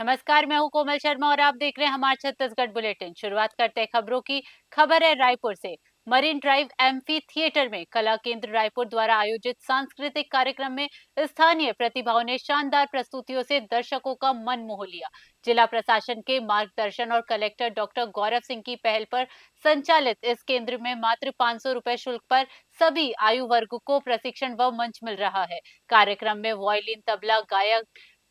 नमस्कार, मैं हूं कोमल शर्मा और आप देख रहे हैं हमारे छत्तीसगढ़ बुलेटिन। शुरुआत करते हैं खबरों की। खबर है रायपुर से। मरीन ड्राइव एम्फी थिएटर में कला केंद्र रायपुर द्वारा आयोजित सांस्कृतिक कार्यक्रम में स्थानीय प्रतिभाओं ने शानदार प्रस्तुतियों से दर्शकों का मन मोह लिया। जिला प्रशासन के मार्गदर्शन और कलेक्टर डॉक्टर गौरव सिंह की पहल पर संचालित इस केंद्र में मात्र 500 रुपए शुल्क पर सभी आयु वर्ग को प्रशिक्षण व मंच मिल रहा है। कार्यक्रम में वायलिन, तबला, गायक,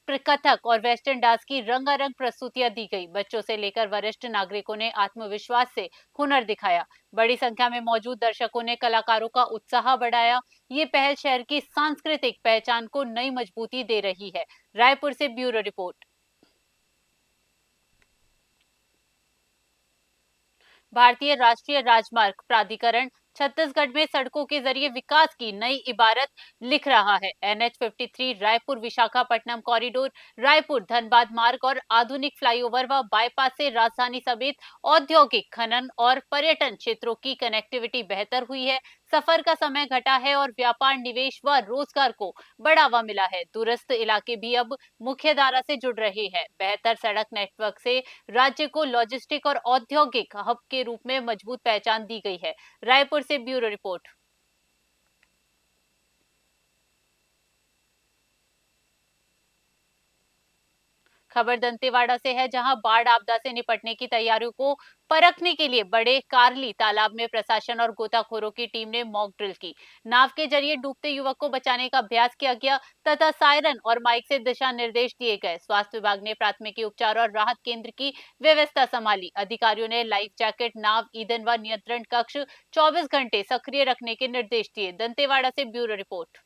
कथक और वेस्टर्न डांस की रंगारंग प्रस्तुतियां दी गई। बच्चों से लेकर वरिष्ठ नागरिकों ने आत्मविश्वास से हुनर दिखाया। बड़ी संख्या में मौजूद दर्शकों ने कलाकारों का उत्साह बढ़ाया। ये पहल शहर की सांस्कृतिक पहचान को नई मजबूती दे रही है। रायपुर से ब्यूरो रिपोर्ट। भारतीय राष्ट्रीय राजमार्ग प्राधिकरण छत्तीसगढ़ में सड़कों के जरिए विकास की नई इबारत लिख रहा है। NH53 रायपुर विशाखापट्टनम कॉरिडोर, रायपुर धनबाद मार्ग और आधुनिक फ्लाईओवर व बाईपास से राजधानी समेत औद्योगिक, खनन और पर्यटन क्षेत्रों की कनेक्टिविटी बेहतर हुई है। सफर का समय घटा है और व्यापार, निवेश व रोजगार को बढ़ावा मिला है। दूरस्थ इलाके भी अब मुख्य धारा से जुड़ रहे हैं। बेहतर सड़क नेटवर्क से राज्य को लॉजिस्टिक और औद्योगिक हब के रूप में मजबूत पहचान दी गई है। रायपुर से ब्यूरो रिपोर्ट। खबर दंतेवाड़ा से है, जहां बाढ़ आपदा से निपटने की तैयारियों को परखने के लिए बड़े कारली तालाब में प्रशासन और गोताखोरों की टीम ने मॉक ड्रिल की। नाव के जरिए डूबते युवक को बचाने का अभ्यास किया गया तथा सायरन और माइक से दिशा निर्देश दिए गए। स्वास्थ्य विभाग ने प्राथमिकी उपचार और राहत केंद्र की व्यवस्था संभाली। अधिकारियों ने लाइफ जैकेट, नाव, ईंधन व नियंत्रण कक्ष 24 घंटे सक्रिय रखने के निर्देश दिए। दंतेवाड़ा से ब्यूरो रिपोर्ट।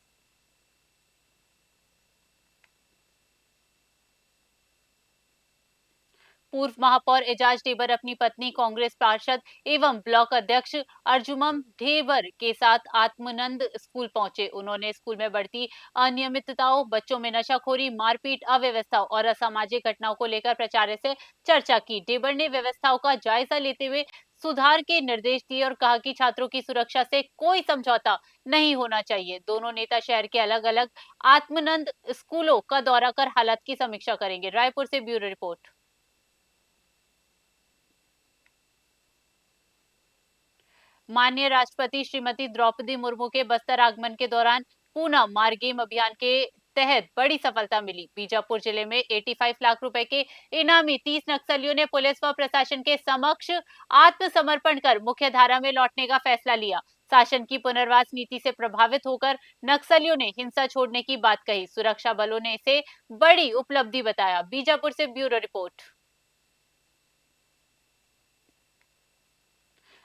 पूर्व महापौर एजाज ढेबर अपनी पत्नी, कांग्रेस पार्षद एवं ब्लॉक अध्यक्ष अर्जुमम ढेबर के साथ आत्मानंद स्कूल पहुंचे। उन्होंने स्कूल में बढ़ती अनियमितताओं, बच्चों में नशाखोरी, मारपीट, अव्यवस्था और असामाजिक घटनाओं को लेकर प्राचार्य से चर्चा की। ढेबर ने व्यवस्थाओं का जायजा लेते हुए सुधार के निर्देश दिए और कहा कि छात्रों की सुरक्षा से कोई समझौता नहीं होना चाहिए। दोनों नेता शहर के अलग अलग आत्मानंद स्कूलों का दौरा कर हालात की समीक्षा करेंगे। रायपुर से ब्यूरो रिपोर्ट। माननीय राष्ट्रपति श्रीमती द्रौपदी मुर्मू के बस्तर आगमन के दौरान पूना मार्गेम अभियान के तहत बड़ी सफलता मिली। बीजापुर जिले में 85 लाख रुपए के इनामी 30 नक्सलियों ने पुलिस व प्रशासन के समक्ष आत्मसमर्पण कर मुख्य धारा में लौटने का फैसला लिया। शासन की पुनर्वास नीति से प्रभावित होकर नक्सलियों ने हिंसा छोड़ने की बात कही। सुरक्षा बलों ने इसे बड़ी उपलब्धि बताया। बीजापुर से ब्यूरो रिपोर्ट।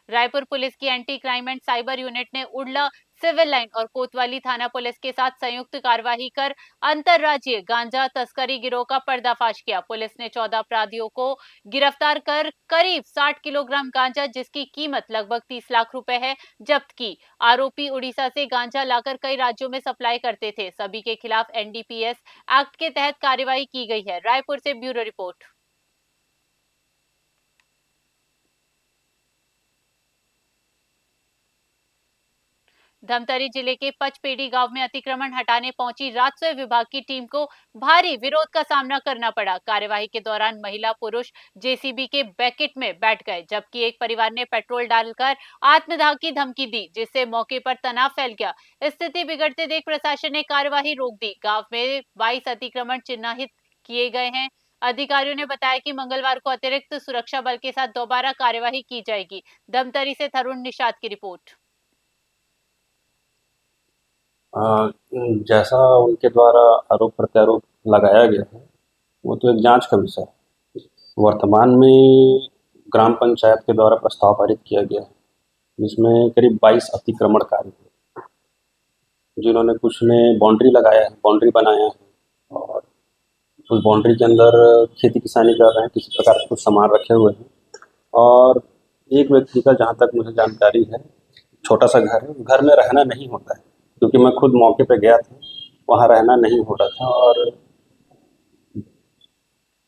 रायपुर पुलिस की anti crime and cyber unit ने उड़ला सिविल लाइन और कोतवाली थाना पुलिस के साथ संयुक्त कार्रवाई कर अंतरराज्यीय गांजा तस्करी गिरोह का पर्दाफाश किया। पुलिस ने 14 अपराधियों को गिरफ्तार कर करीब 60 किलोग्राम गांजा, जिसकी कीमत लगभग 30 लाख रुपए है, जब्त की। आरोपी उड़ीसा से गांजा लाकर कई राज्यों में सप्लाई करते थे। सभी के खिलाफ NDPS एक्ट के तहत कार्रवाई की गई है। रायपुर से ब्यूरो रिपोर्ट। धमतरी जिले के पचपेड़ी गांव में अतिक्रमण हटाने पहुंची राजस्व विभाग की टीम को भारी विरोध का सामना करना पड़ा। कार्यवाही के दौरान महिला पुरुष JCB के बैकेट में बैठ गए, जबकि एक परिवार ने पेट्रोल डालकर आत्मदाह की धमकी दी, जिससे मौके पर तनाव फैल गया। स्थिति बिगड़ते देख प्रशासन ने कार्यवाही रोक दी। गांव में 22 अतिक्रमण चिन्हित किए गए हैं। अधिकारियों ने बताया कि मंगलवार को अतिरिक्त सुरक्षा बल के साथ दोबारा कार्यवाही की जाएगी। धमतरी से तरुण निषाद की रिपोर्ट। अ, जैसा उनके द्वारा आरोप प्रत्यारोप लगाया गया है, वो तो एक जांच का विषय है। वर्तमान में ग्राम पंचायत के द्वारा प्रस्ताव पारित किया गया है, जिसमें करीब 22 अतिक्रमणकारी हैं, जिन्होंने कुछ ने बाउंड्री लगाया है, बाउंड्री बनाया है और उस बाउंड्री के अंदर खेती किसानी कर रहे हैं, किसी प्रकार के कुछ सामान रखे हुए हैं। और एक व्यक्ति का, जहाँ तक मुझे जानकारी है, छोटा सा घर है, उस घर में रहना नहीं होता है, क्योंकि मैं खुद मौके पे गया था, वहाँ रहना नहीं हो रहा था। और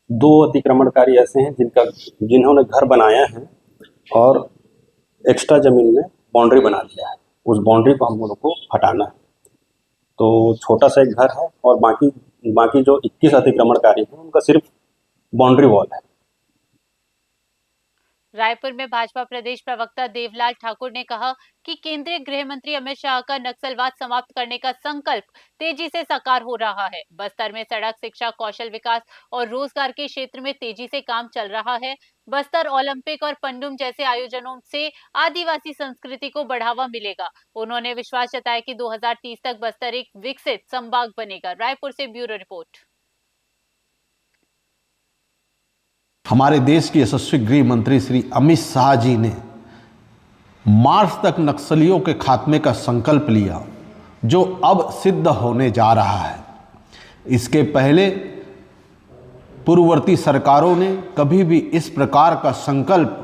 2 अतिक्रमणकारी ऐसे हैं जिन्होंने घर बनाया है और एक्स्ट्रा ज़मीन में बाउंड्री बना दिया है। उस बाउंड्री को हम लोगों को हटाना है। तो छोटा सा एक घर है और बाकी बाकी जो 21 अतिक्रमणकारी हैं, उनका सिर्फ बाउंड्री वॉल है। रायपुर में भाजपा प्रदेश प्रवक्ता देवलाल ठाकुर ने कहा कि केंद्रीय गृह मंत्री अमित शाह का नक्सलवाद समाप्त करने का संकल्प तेजी से साकार हो रहा है। बस्तर में सड़क, शिक्षा, कौशल विकास और रोजगार के क्षेत्र में तेजी से काम चल रहा है। बस्तर ओलंपिक और पंडुम जैसे आयोजनों से आदिवासी संस्कृति को बढ़ावा मिलेगा। उन्होंने विश्वास जताया कि 2030 तक बस्तर एक विकसित संभाग बनेगा। रायपुर से ब्यूरो रिपोर्ट। हमारे देश के यशस्वी गृह मंत्री श्री अमित शाह जी ने मार्च तक नक्सलियों के खात्मे का संकल्प लिया, जो अब सिद्ध होने जा रहा है। इसके पहले पूर्ववर्ती सरकारों ने कभी भी इस प्रकार का संकल्प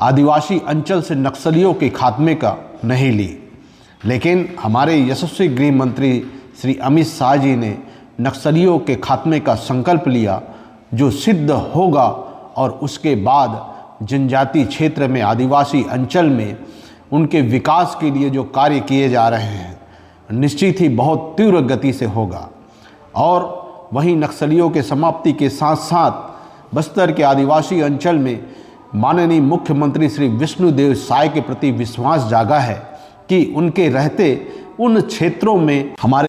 आदिवासी अंचल से नक्सलियों के खात्मे का नहीं ली, लेकिन हमारे यशस्वी गृह मंत्री श्री अमित शाह जी ने नक्सलियों के खात्मे का संकल्प लिया, जो सिद्ध होगा। और उसके बाद जनजाति क्षेत्र में, आदिवासी अंचल में उनके विकास के लिए जो कार्य किए जा रहे हैं, निश्चित ही बहुत तीव्र गति से होगा। और वहीं नक्सलियों के समाप्ति के साथ साथ बस्तर के आदिवासी अंचल में माननीय मुख्यमंत्री श्री विष्णुदेव साय के प्रति विश्वास जागा है कि उनके रहते उन क्षेत्रों में हमारे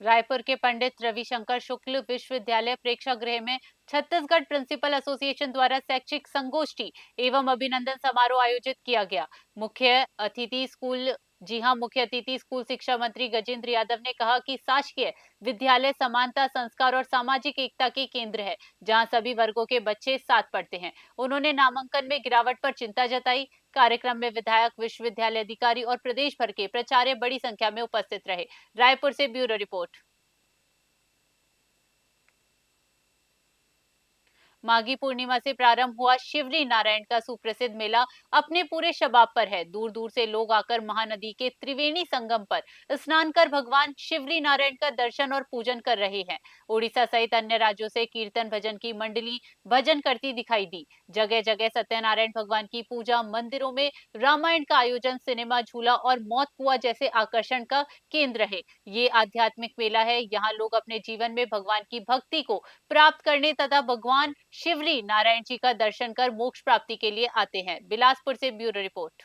रायपुर के पंडित रविशंकर शुक्ल विश्वविद्यालय प्रेक्षागृह में छत्तीसगढ़ प्रिंसिपल एसोसिएशन द्वारा शैक्षिक संगोष्ठी एवं अभिनंदन समारोह आयोजित किया गया। मुख्य अतिथि स्कूल शिक्षा मंत्री गजेंद्र यादव ने कहा कि शासकीय विद्यालय समानता, संस्कार और सामाजिक एकता के केंद्र है, जहां सभी वर्गों के बच्चे साथ पढ़ते हैं। उन्होंने नामांकन में गिरावट पर चिंता जताई। कार्यक्रम में विधायक, विश्वविद्यालय अधिकारी और प्रदेश भर के प्राचार्य बड़ी संख्या में उपस्थित रहे। रायपुर से ब्यूरो रिपोर्ट। माघी पूर्णिमा से प्रारंभ हुआ शिवरी नारायण का सुप्रसिद्ध मेला अपने पूरे शबाब पर है। दूर दूर से लोग आकर महानदी के त्रिवेणी संगम पर स्नान कर भगवान शिवरी नारायण का दर्शन और पूजन कर रहे हैं। उड़ीसा सहित अन्य राज्यों से कीर्तन भजन की मंडली भजन करती दिखाई दी। जगह जगह सत्यनारायण भगवान की पूजा, मंदिरों में रामायण का आयोजन, सिनेमा, झूला और मौत कुआं जैसे आकर्षण का केंद्र है। ये आध्यात्मिक मेला है। यहाँ लोग अपने जीवन में भगवान की भक्ति को प्राप्त करने तथा भगवान शिवरी नारायण जी का दर्शन कर मोक्ष प्राप्ति के लिए आते हैं। बिलासपुर से ब्यूरो रिपोर्ट।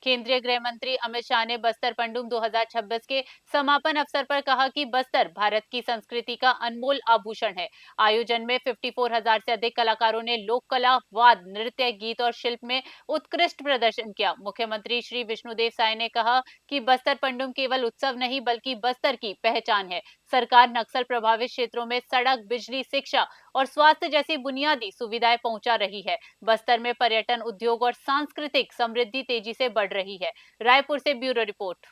केंद्रीय गृह मंत्री अमित शाह ने बस्तर पंडुम 2026 के समापन अवसर पर कहा कि बस्तर भारत की संस्कृति का अनमोल आभूषण है। आयोजन में 54,000 से अधिक कलाकारों ने लोक कला, वाद, नृत्य, गीत और शिल्प में उत्कृष्ट प्रदर्शन किया। मुख्यमंत्री श्री विष्णुदेव साय ने कहा कि बस्तर पंडुम केवल उत्सव नहीं बल्कि बस्तर की पहचान है। सरकार नक्सल प्रभावित क्षेत्रों में सड़क, बिजली, शिक्षा और स्वास्थ्य जैसी बुनियादी सुविधाएं पहुंचा रही है। बस्तर में पर्यटन, उद्योग और सांस्कृतिक समृद्धि तेजी से बढ़ रही है। रायपुर से ब्यूरो रिपोर्ट।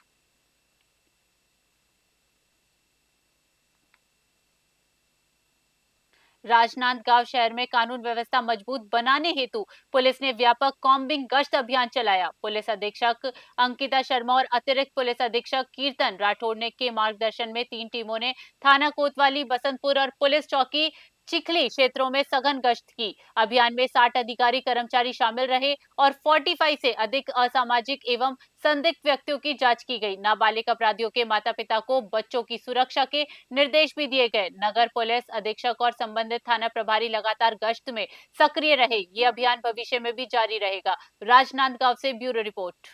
राजनांदगांव शहर में कानून व्यवस्था मजबूत बनाने हेतु पुलिस ने व्यापक कॉम्बिंग गश्त अभियान चलाया। पुलिस अधीक्षक अंकिता शर्मा और अतिरिक्त पुलिस अधीक्षक कीर्तन राठौड़ ने के मार्गदर्शन में 3 टीमों ने थाना कोतवाली, बसंतपुर और पुलिस चौकी चिखली क्षेत्रों में सघन गश्त की। अभियान में 60 अधिकारी कर्मचारी शामिल रहे और 45 से अधिक असामाजिक एवं संदिग्ध व्यक्तियों की जांच की गई। नाबालिग अपराधियों के माता पिता को बच्चों की सुरक्षा के निर्देश भी दिए गए। नगर पुलिस अधीक्षक और संबंधित थाना प्रभारी लगातार गश्त में सक्रिय रहे। ये अभियान भविष्य में भी जारी रहेगा। राजनांदगांव से ब्यूरो रिपोर्ट।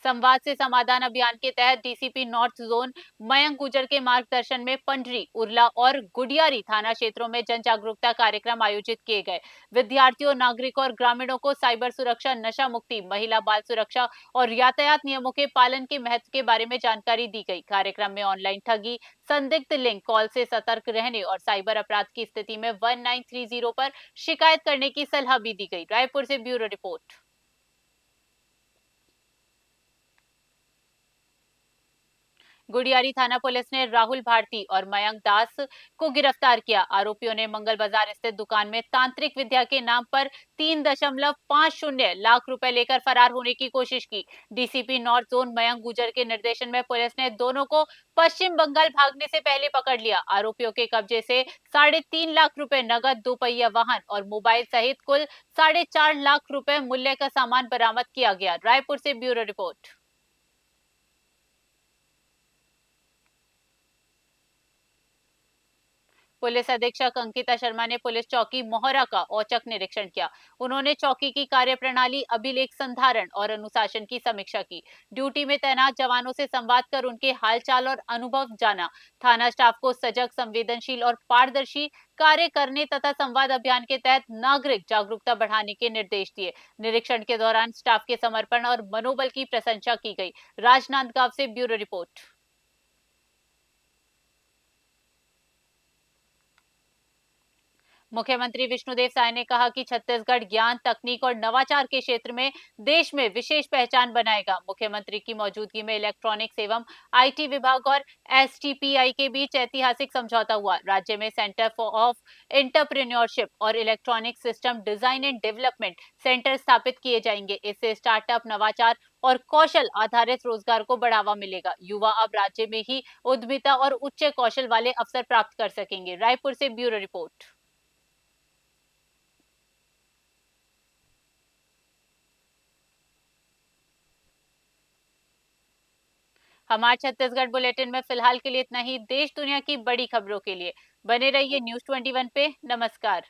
संवाद से समाधान अभियान के तहत डीसीपी नॉर्थ जोन मयंक गुजर के मार्गदर्शन में पंडरी, उरला और गुडियारी थाना क्षेत्रों में जन जागरूकता कार्यक्रम आयोजित किए गए। विद्यार्थियों, नागरिकों और ग्रामीणों को साइबर सुरक्षा, नशा मुक्ति, महिला बाल सुरक्षा और यातायात नियमों के पालन के महत्व के बारे में जानकारी दी गई। कार्यक्रम में ऑनलाइन ठगी, संदिग्ध लिंक, कॉल से सतर्क रहने और साइबर अपराध की स्थिति में 1930 पर शिकायत करने की सलाह भी दी गई। रायपुर से ब्यूरो रिपोर्ट। गुडियारी थाना पुलिस ने राहुल भारती और मयंक दास को गिरफ्तार किया। आरोपियों ने मंगल बाजार स्थित दुकान में तांत्रिक विद्या के नाम पर 3.50 लाख रुपए लेकर फरार होने की कोशिश की। डीसीपी नॉर्थ जोन मयंक गुजर के निर्देशन में पुलिस ने दोनों को पश्चिम बंगाल भागने से पहले पकड़ लिया। आरोपियों के कब्जे से 3.5 लाख रुपए नगद, 2 पहिया वाहन और मोबाइल सहित कुल 4.5 लाख रुपए मूल्य का सामान बरामद किया गया। रायपुर से ब्यूरो रिपोर्ट। पुलिस अधीक्षक अंकिता शर्मा ने पुलिस चौकी मोहरा का औचक निरीक्षण किया। उन्होंने चौकी की कार्यप्रणाली, अभिलेख संधारण और अनुशासन की समीक्षा की। ड्यूटी में तैनात जवानों से संवाद कर उनके हालचाल और अनुभव जाना। थाना स्टाफ को सजग, संवेदनशील और पारदर्शी कार्य करने तथा संवाद अभियान के तहत नागरिक जागरूकता बढ़ाने के निर्देश दिए। निरीक्षण के दौरान स्टाफ के समर्पण और मनोबल की प्रशंसा की गई। राजनांदगांव से ब्यूरो रिपोर्ट। मुख्यमंत्री विष्णुदेव साय ने कहा कि छत्तीसगढ़ ज्ञान, तकनीक और नवाचार के क्षेत्र में देश में विशेष पहचान बनाएगा। मुख्यमंत्री की मौजूदगी में इलेक्ट्रॉनिक्स एवं आईटी विभाग और एसटीपीआई के बीच ऐतिहासिक समझौता हुआ। राज्य में सेंटर ऑफ एंटरप्रेन्योरशिप और electronic system design and development centre स्थापित किए जाएंगे। इससे स्टार्टअप, नवाचार और कौशल आधारित रोजगार को बढ़ावा मिलेगा। युवा अब राज्य में ही उद्यमिता और उच्च कौशल वाले अवसर प्राप्त कर सकेंगे। रायपुर से ब्यूरो रिपोर्ट। हमारे छत्तीसगढ़ बुलेटिन में फिलहाल के लिए इतना ही। देश दुनिया की बड़ी खबरों के लिए बने रहिए न्यूज़ 21 पे। नमस्कार।